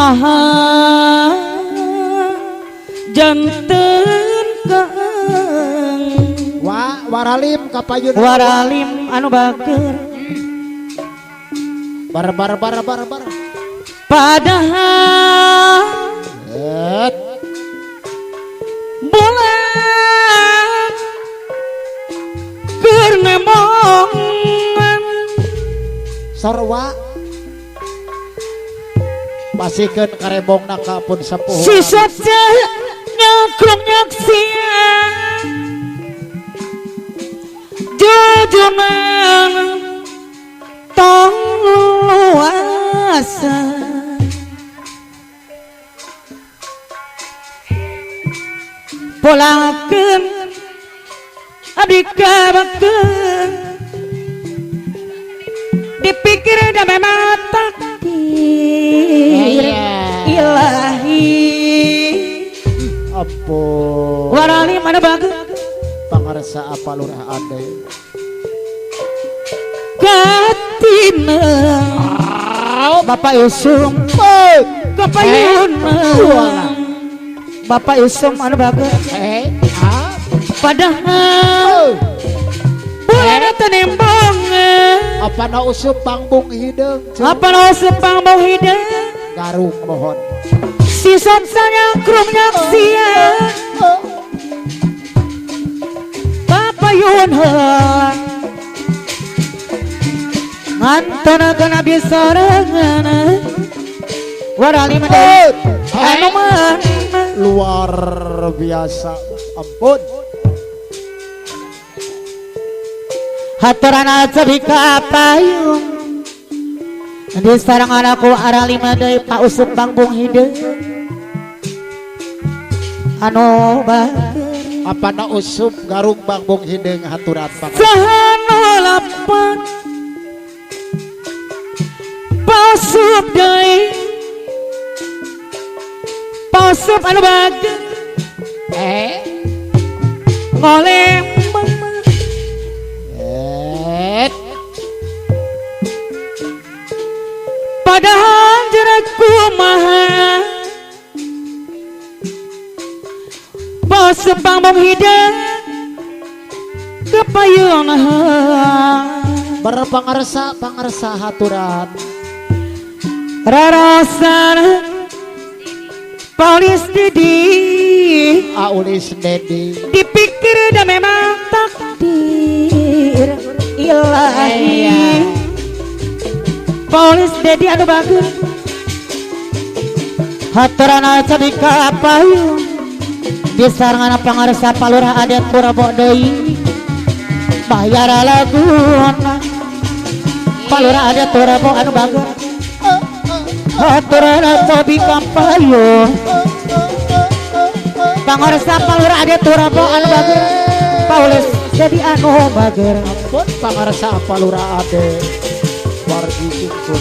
naha janten kaeng waralim kapayun waralim anu bager bar padahal bulan keur nemongan sarwa pasikeun karebongna ka pun sepuh sisa nyakrong nyaksia jujunan tong luasa polakeun abdi kabakeun dipikir damai mata ilahi apa warali mana bagus pangarsa apa lurah ade katina Bapak Yusum kapayuna Bapak Yusum anu bagus padahal bulan teu nembong apa na usup pangbung hideung apa na usup pangbung hideung garung mohon si sonsanya krung nyaksia Bapak Yun ngantona kana bisarangan warali mah anu mah luar biasa ampun haturana cebi ka payung di sarang anakku arali mah deui pausup bangbung hideung anu bager apa na usup garung bangbung hideung haturan sahanu lapan pausup deui pausup anu bager ngolem padahal jenak kumaha pausup bangbung hideung kepayung berpangarsa haturan rarasana polis didi aulis dedi dipikir dah memang takdir ilahi polis dedi anu bagus haturana cebi ka payung disarangan pangarsa palurah adat purabo deui bayar laguna palurah adat purabo anu bagus haturana cebi ka payung pangarsa palurah adat purabo anu bagus polis dedi anu bagus ampun pangarsa palurah adat wargi syukur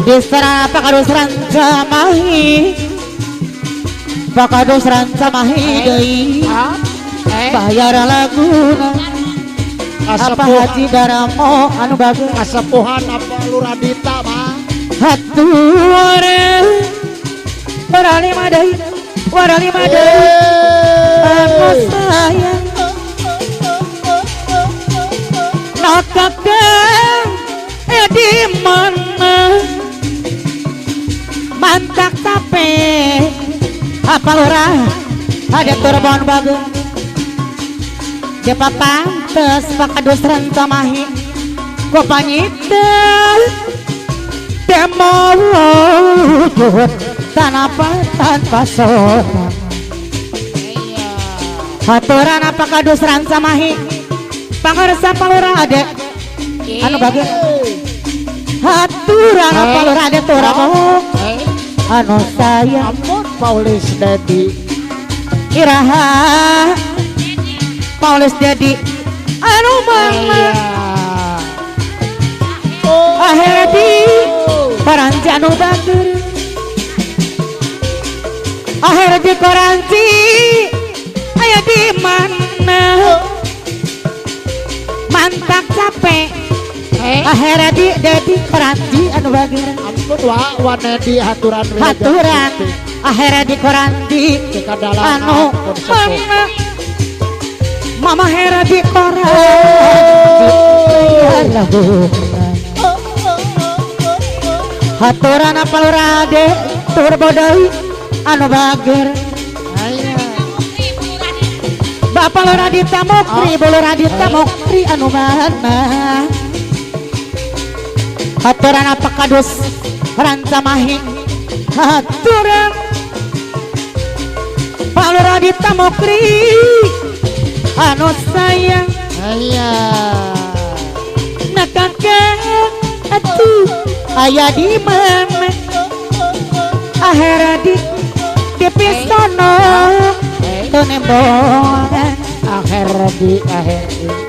disana pakadus rancamahi pakadus rancamahi deui bayar laguna apa haji daramo anu bagus kasepuhan apa lurah dita mah hatur warali madai anu sayang nakakang di mana mantak tape apa lurah ada turbon bagus dia pantes pakadus rancamahi gua panyita demo wujud tanpa sopan haturan apa kadus rancamahi pangarsa palurah ada anu bagus haturan apa lurah ada turamo anu sayang ampun Paulis dedi iraha Paulis dedi anu mama akhirnya di paranci anu bager akhirnya di koranci aya di mana mantak capek Akhirnya Dedi Koranti anu bager Ampun wa Nedi haturan haturan akhirnya di Koranti anu mama hera di Koranti haturan apal rade turbo deui anu bager Bapak Lora Dita Mokri Bolo Radita Mokri anu mana haturan apa kadus ranca mahing haturan Pak Lora Dita Mokri anu sayang nak kakek atuh aya di mana akhirnya di pisono tuh nembongan akhir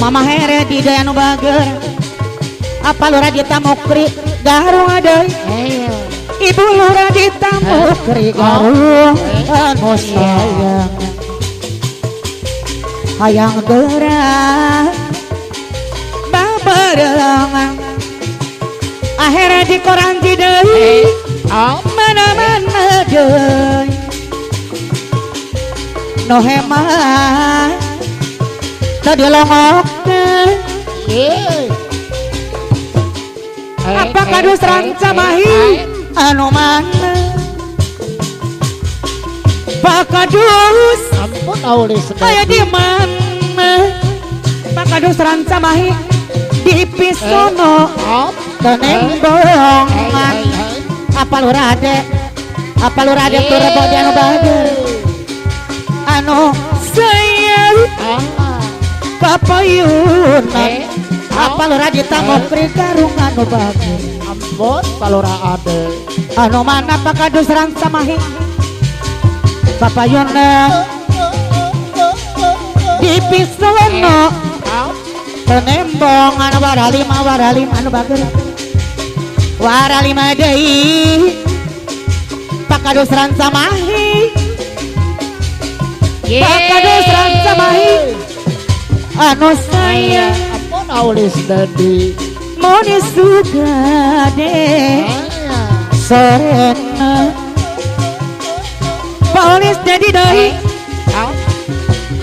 mama here di daya nu bager apa Lura Dita Mokri garung ada ibu Lura Dita Mokri garung anu sayang hayang gerah babarengan akhirnya di Koranti deui mana-mana deui no hemat tadi longoknya apa kadus ranca mahi anu mana Pak kadus ampun aulis aya di mana Pak kadus ranca mahi di pisono tenembongan apa lu rade turbo di anu bager anu sayang papayunan apa Lura Dita Mokri garung anu bager ampun palura ade anu mana Pak kadus ranca mahi papayunan di pisono penembongan waralima anu bager waralima deui Pak kadus ranca mahi Pak kadus ranca mahi anu sayang ampun aulis Dedi moni sugade sorena Paulis Dedi deui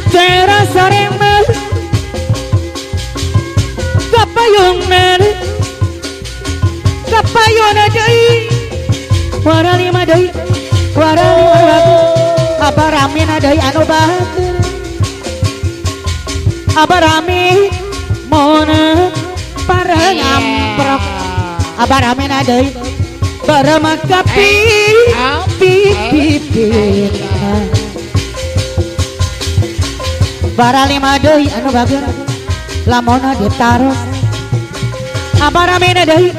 Tera sorena kapayona deui waralima deui abaramina deui anu bager abarami mona parang amprok abaramina deui barama kapi pipipin baralima deui anu bager lamona ditaruh abaramina deui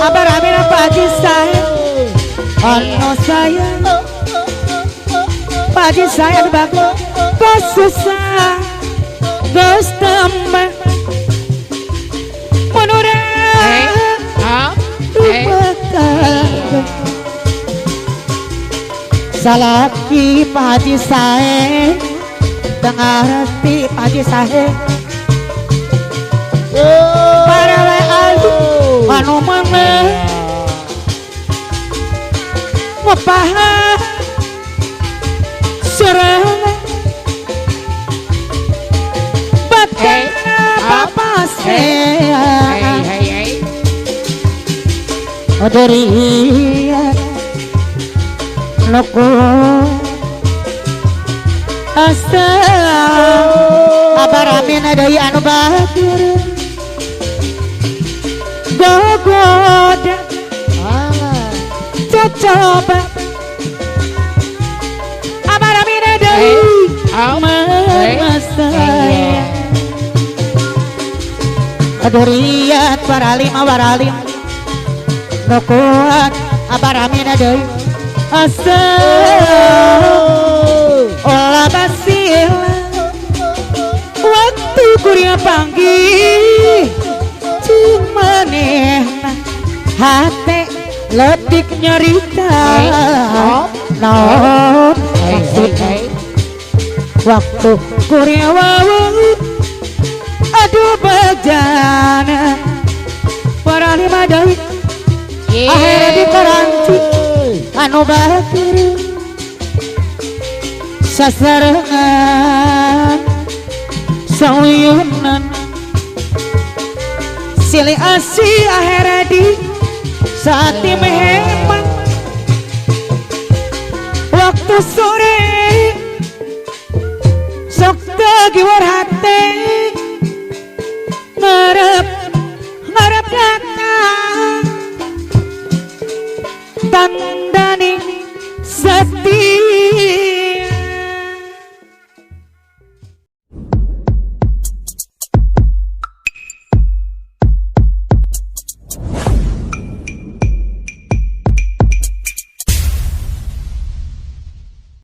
abaramina pagi sayang anu sayang pagi sayang bagus kau susah geus tambah menurut salaki pagi sayang dengar ti pagi sayang para ayu anu mana ngapaha serangan batana bapak saya oderian loko asa abaramin deui anu bager gogoda coba abaramin deui mama sayang adurian waralim no kuat abaramin deui asa olah basila waktu kuria panggil cumanehna hati letik nyerita naon maksudnya waktu kuria wawu aduh bejana lima deui akhirnya di peranti anu bakiri sasarengan sauyunan silih asih akhirnya di saat hemat waktu sore